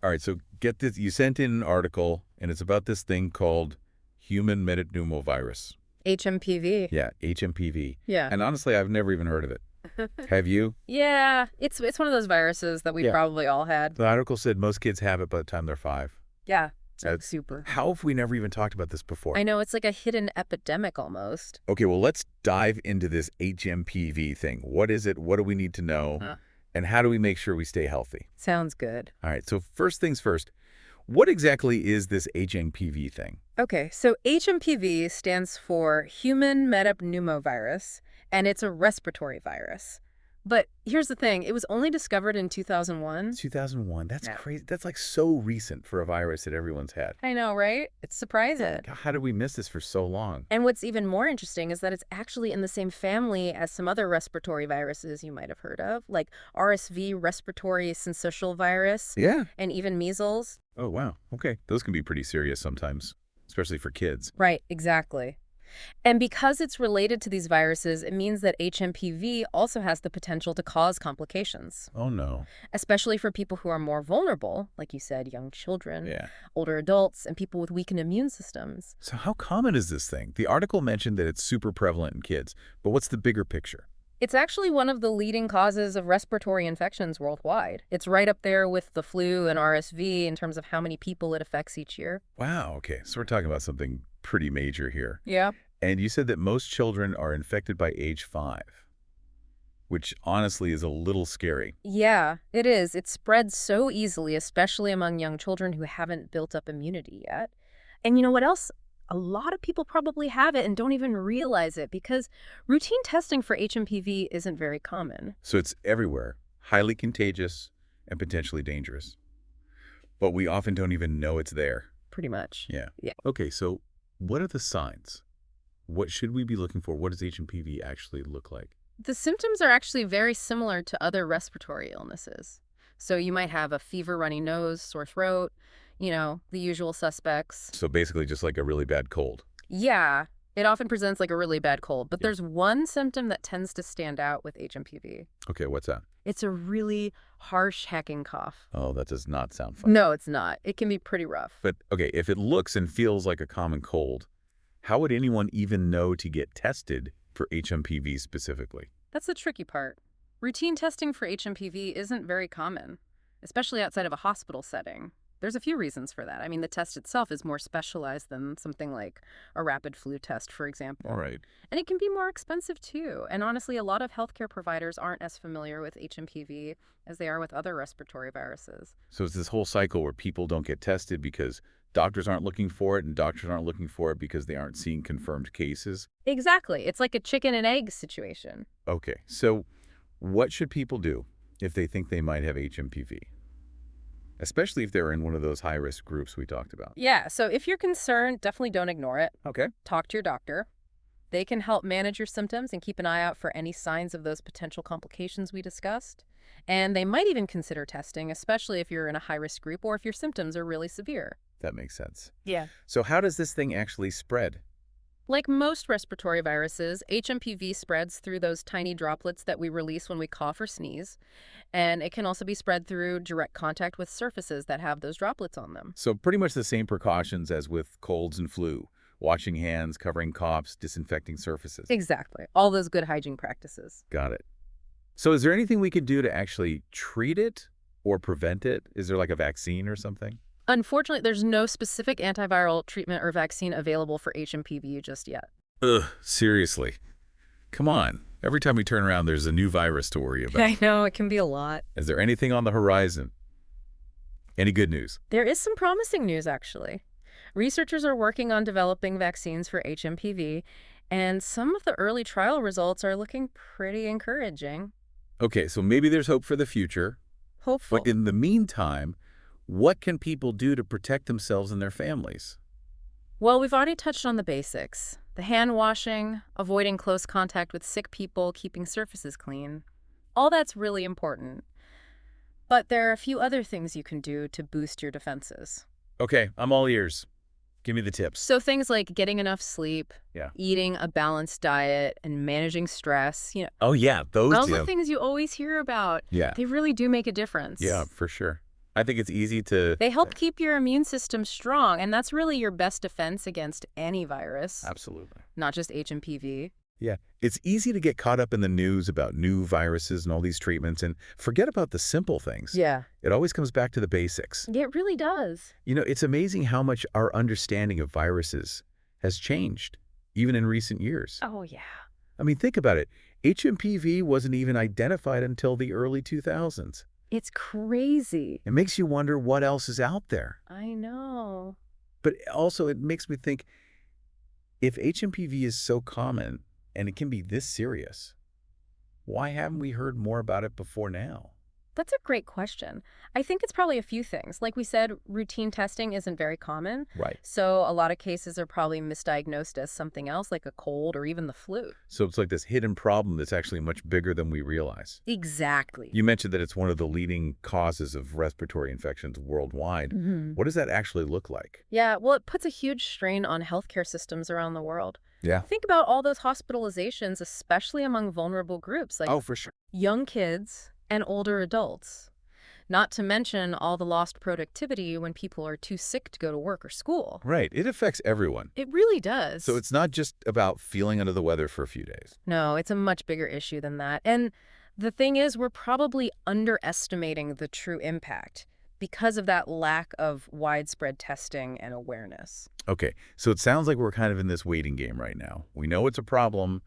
All right, so get this. You sent in an article, and it's about this thing called human metapneumovirus. HMPV. Yeah, HMPV. Yeah. And honestly, I've never even heard of it. Have you? Yeah, it's one of those viruses that we probably all had. The article said most kids have it by the time they're 5. Yeah, it's like super. How have we never even talked about this before? I know, it's like a hidden epidemic almost. Okay, well, let's dive into this HMPV thing. What is it? What do we need to know? And how do we make sure we stay healthy? Sounds good. All right, so first things first, what exactly is this HMPV thing? Okay, so HMPV stands for Human Metapneumovirus, and it's a respiratory virus. But here's the thing, it was only discovered in 2001. 2001? That's crazy. That's like so recent for a virus that everyone's had. I know, right? It's surprising. God, how did we miss this for so long? And what's even more interesting is that it's actually in the same family as some other respiratory viruses you might have heard of, like RSV, Respiratory Syncytial Virus, and even measles. Oh, wow. Okay. Those can be pretty serious sometimes, especially for kids. Right, exactly. And because it's related to these viruses, it means that HMPV also has the potential to cause complications. Oh, no. Especially for people who are more vulnerable, like you said, young children, older adults, and people with weakened immune systems. So how common is this thing? The article mentioned that it's super prevalent in kids, but what's the bigger picture? It's actually one of the leading causes of respiratory infections worldwide. It's right up there with the flu and RSV in terms of how many people it affects each year. Wow, okay. So we're talking about something pretty major here. Yeah. And you said that most children are infected by age 5, which honestly is a little scary. Yeah, it is. It spreads so easily, especially among young children who haven't built up immunity yet. And you know what else? A lot of people probably have it and don't even realize it because routine testing for HMPV isn't very common. So it's everywhere, highly contagious and potentially dangerous. But we often don't even know it's there. Pretty much. Yeah. Yeah. Okay, so what are the signs? What should we be looking for? What does HMPV actually look like? The symptoms are actually very similar to other respiratory illnesses. So you might have a fever, runny nose, sore throat, you know, the usual suspects. So basically just like a really bad cold. Yeah, it often presents like a really bad cold, but there's one symptom that tends to stand out with HMPV. Okay, what's that? It's a really harsh hacking cough. Oh, that does not sound fun. No, it's not. It can be pretty rough. But okay, if it looks and feels like a common cold, how would anyone even know to get tested for HMPV specifically? That's the tricky part. Routine testing for HMPV isn't very common, especially outside of a hospital setting. There's a few reasons for that. I mean, the test itself is more specialized than something like a rapid flu test, for example. All right. And it can be more expensive, too. And honestly, a lot of healthcare providers aren't as familiar with HMPV as they are with other respiratory viruses. So it's this whole cycle where people don't get tested because doctors aren't looking for it, and doctors aren't looking for it because they aren't seeing confirmed cases? Exactly. It's like a chicken and egg situation. Okay, so what should people do if they think they might have HMPV? Especially if they're in one of those high-risk groups we talked about. Yeah, so if you're concerned, definitely don't ignore it. Okay. Talk to your doctor. They can help manage your symptoms and keep an eye out for any signs of those potential complications we discussed. And they might even consider testing, especially if you're in a high-risk group or if your symptoms are really severe. That makes sense. Yeah. So how does this thing actually spread? Like most respiratory viruses, HMPV spreads through those tiny droplets that we release when we cough or sneeze. And it can also be spread through direct contact with surfaces that have those droplets on them. So pretty much the same precautions as with colds and flu. Washing hands, covering coughs, disinfecting surfaces. Exactly. All those good hygiene practices. Got it. So is there anything we could do to actually treat it or prevent it? Is there like a vaccine or something? Unfortunately, there's no specific antiviral treatment or vaccine available for HMPV just yet. Ugh, seriously. Come on. Every time we turn around, there's a new virus to worry about. I know, it can be a lot. Is there anything on the horizon? Any good news? There is some promising news, actually. Researchers are working on developing vaccines for HMPV, and some of the early trial results are looking pretty encouraging. Okay, so maybe there's hope for the future. Hopeful. But in the meantime, what can people do to protect themselves and their families? Well, we've already touched on the basics. The hand washing, avoiding close contact with sick people, keeping surfaces clean. All that's really important. But there are a few other things you can do to boost your defenses. Okay, I'm all ears. Give me the tips. So things like getting enough sleep, Yeah. eating a balanced diet, and managing stress, you know, Oh, yeah, those all the things you always hear about. Yeah. They really do make a difference. Yeah, for sure. I think it's easy to... They help keep your immune system strong, and that's really your best defense against any virus, Absolutely. not just HMPV. Yeah. It's easy to get caught up in the news about new viruses and all these treatments and forget about the simple things. Yeah. It always comes back to the basics. It really does. It's amazing how much our understanding of viruses has changed, even in recent years. Oh, yeah. I mean, think about it. HMPV wasn't even identified until the early 2000s. It's crazy. It makes you wonder what else is out there. I know. But also, it makes me think, if HMPV is so common and it can be this serious, why haven't we heard more about it before now? That's a great question. I think it's probably a few things. Like we said, routine testing isn't very common. Right. So a lot of cases are probably misdiagnosed as something else, like a cold or even the flu. So it's like this hidden problem that's actually much bigger than we realize. Exactly. You mentioned that it's one of the leading causes of respiratory infections worldwide. What does that actually look like? Yeah, well, it puts a huge strain on healthcare systems around the world. Yeah. Think about all those hospitalizations, especially among vulnerable groups like For sure. young kids and older adults. Not to mention all the lost productivity when people are too sick to go to work or school. Right. It affects everyone. It really does. So it's not just about feeling under the weather for a few days. No, it's a much bigger issue than that. And the thing is, we're probably underestimating the true impact because of that lack of widespread testing and awareness. Okay, so it sounds like we're kind of in this waiting game right now. We know it's a problem,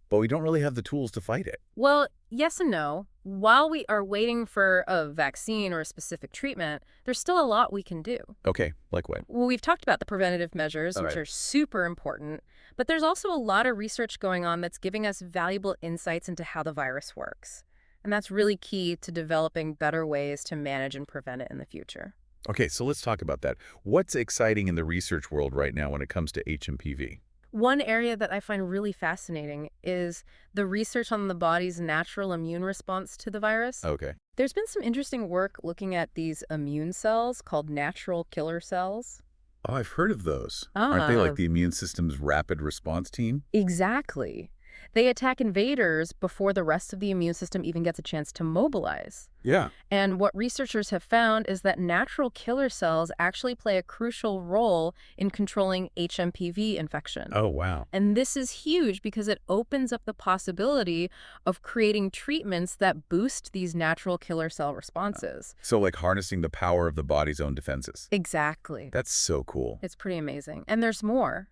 but we don't really have the tools to fight it. Well, yes and no. While we are waiting for a vaccine or a specific treatment, there's still a lot we can do. Okay, like what? Well, we've talked about the preventative measures, All which right. are super important, but there's also a lot of research going on that's giving us valuable insights into how the virus works. And that's really key to developing better ways to manage and prevent it in the future. Okay, so let's talk about that. What's exciting in the research world right now when it comes to HMPV? One area that I find really fascinating is the research on the body's natural immune response to the virus. Okay. There's been some interesting work looking at these immune cells called natural killer cells. Oh, I've heard of those. Aren't they Ah. like the immune system's rapid response team? Exactly. They attack invaders before the rest of the immune system even gets a chance to mobilize. Yeah. And what researchers have found is that natural killer cells actually play a crucial role in controlling HMPV infection. Oh, wow. And this is huge because it opens up the possibility of creating treatments that boost these natural killer cell responses. So like harnessing the power of the body's own defenses. Exactly. That's so cool. It's pretty amazing. And there's more.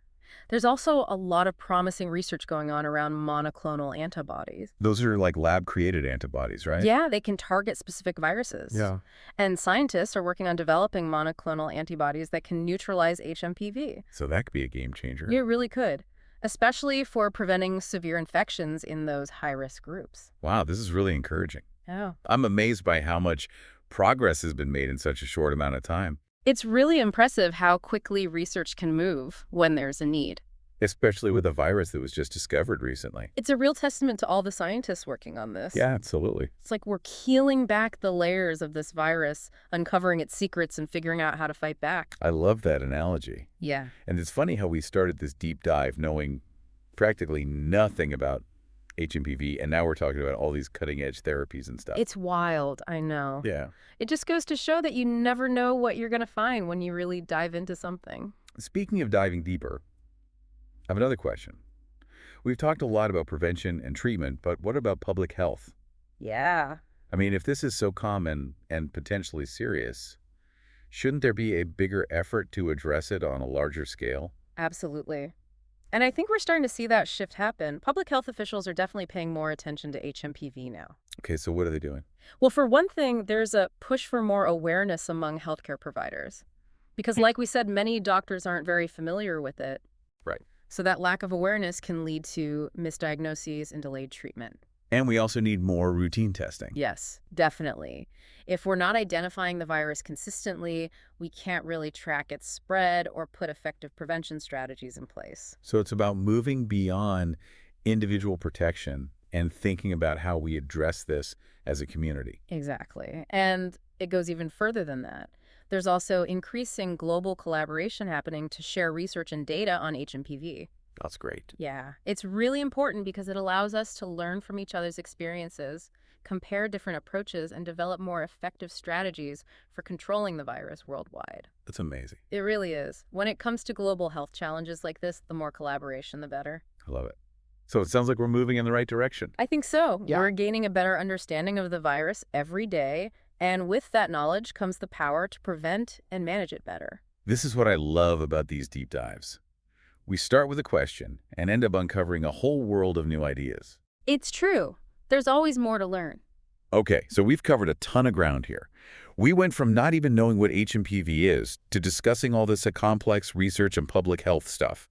There's also a lot of promising research going on around monoclonal antibodies. Those are like lab-created antibodies, right? Yeah, they can target specific viruses. Yeah. And scientists are working on developing monoclonal antibodies that can neutralize HMPV. So that could be a game changer. It really could, especially for preventing severe infections in those high-risk groups. Wow, this is really encouraging. Oh. I'm amazed by how much progress has been made in such a short amount of time. It's really impressive how quickly research can move when there's a need. Especially with a virus that was just discovered recently. It's a real testament to all the scientists working on this. Yeah, absolutely. It's like we're peeling back the layers of this virus, uncovering its secrets and figuring out how to fight back. I love that analogy. Yeah. And it's funny how we started this deep dive knowing practically nothing about HMPV, and now we're talking about all these cutting-edge therapies and stuff. It's wild, I know. Yeah. It just goes to show that you never know what you're going to find when you really dive into something. Speaking of diving deeper, I have another question. We've talked a lot about prevention and treatment, but what about public health? Yeah. I mean, if this is so common and potentially serious, shouldn't there be a bigger effort to address it on a larger scale? Absolutely. And I think we're starting to see that shift happen. Public health officials are definitely paying more attention to HMPV now. Okay, so what are they doing? Well, for one thing, there's a push for more awareness among healthcare providers. Because like we said, many doctors aren't very familiar with it. Right. So that lack of awareness can lead to misdiagnoses and delayed treatment. And we also need more routine testing. Yes, definitely. If we're not identifying the virus consistently, we can't really track its spread or put effective prevention strategies in place. So it's about moving beyond individual protection and thinking about how we address this as a community. Exactly. And it goes even further than that. There's also increasing global collaboration happening to share research and data on HMPV. That's great. Yeah, it's really important because it allows us to learn from each other's experiences compare different approaches, and develop more effective strategies for controlling the virus worldwide. That's amazing. It really is. When it comes to global health challenges like this, the more collaboration, the better. I love it. So it sounds like we're moving in the right direction. I think so. Yeah. We're gaining a better understanding of the virus every day, and with that knowledge comes the power to prevent and manage it better. This is what I love about these deep dives. We start with a question and end up uncovering a whole world of new ideas. It's true. There's always more to learn. Okay, so we've covered a ton of ground here. We went from not even knowing what HMPV is to discussing all this complex research and public health stuff.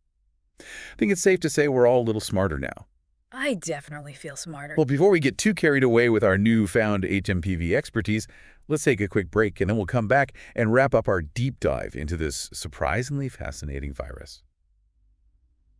I think it's safe to say we're all a little smarter now. I definitely feel smarter. Well, before we get too carried away with our newfound HMPV expertise, let's take a quick break and then we'll come back and wrap up our deep dive into this surprisingly fascinating virus.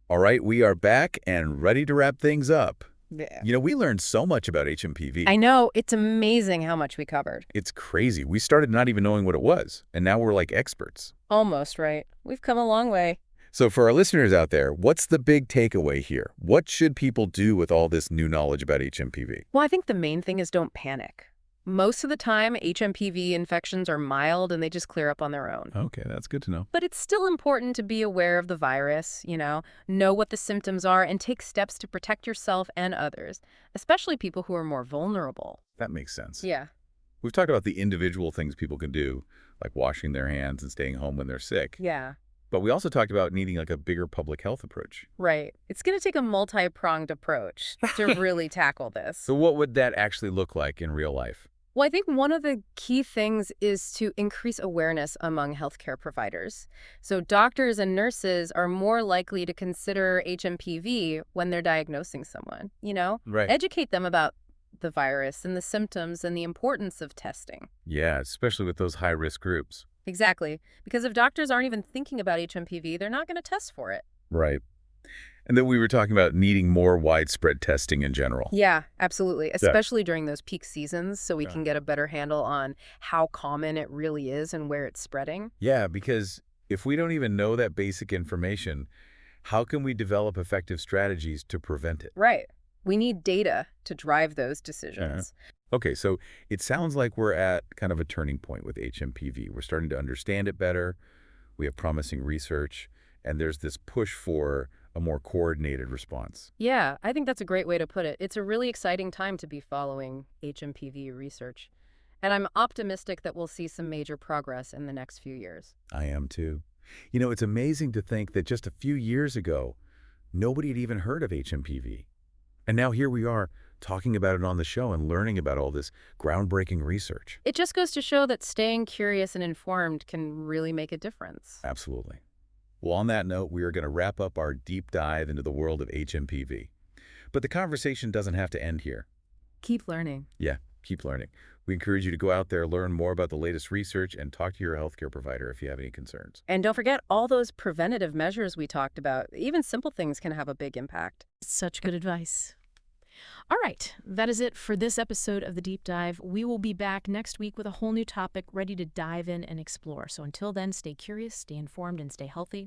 All right, we are back and ready to wrap things up. Yeah. You know, we learned so much about HMPV. I know. It's amazing how much we covered. It's crazy. We started not even knowing what it was, and now we're like experts. Almost right. We've come a long way. So for our listeners out there, what's the big takeaway here? What should people do with all this new knowledge about HMPV? Well, I think the main thing is don't panic. Most of the time, HMPV infections are mild and they just clear up on their own. Okay, that's good to know. But it's still important to be aware of the virus, know what the symptoms are, and take steps to protect yourself and others, especially people who are more vulnerable. That makes sense. Yeah. We've talked about the individual things people can do, like washing their hands and staying home when they're sick. Yeah. But we also talked about needing like a bigger public health approach. Right. It's going to take a multi-pronged approach to really tackle this. So what would that actually look like in real life? Well, I think one of the key things is to increase awareness among healthcare providers. So doctors and nurses are more likely to consider HMPV when they're diagnosing someone, Right. Educate them about the virus and the symptoms and the importance of testing. Yeah, especially with those high-risk groups. Exactly. Because if doctors aren't even thinking about HMPV, they're not going to test for it. Right. And then we were talking about needing more widespread testing in general. Yeah, absolutely. Especially during those peak seasons, so we can get a better handle on how common it really is and where it's spreading. Yeah, because if we don't even know that basic information, how can we develop effective strategies to prevent it? Right. We need data to drive those decisions. Okay, so it sounds like we're at kind of a turning point with HMPV. We're starting to understand it better. We have promising research, and there's this push for a more coordinated response. Yeah, I think that's a great way to put it. It's a really exciting time to be following HMPV research. And I'm optimistic that we'll see some major progress in the next few years. I am too. You know, it's amazing to think that just a few years ago, nobody had even heard of HMPV. And now here we are talking about it on the show and learning about all this groundbreaking research. It just goes to show that staying curious and informed can really make a difference. Absolutely. Well, on that note, we are going to wrap up our deep dive into the world of HMPV. But the conversation doesn't have to end here. Keep learning. Yeah, keep learning. We encourage you to go out there, learn more about the latest research, and talk to your healthcare provider if you have any concerns. And don't forget all those preventative measures we talked about. Even simple things can have a big impact. Such good advice. All right, that is it for this episode of The Deep Dive. We will be back next week with a whole new topic ready to dive in and explore. So until then, stay curious, stay informed, and stay healthy.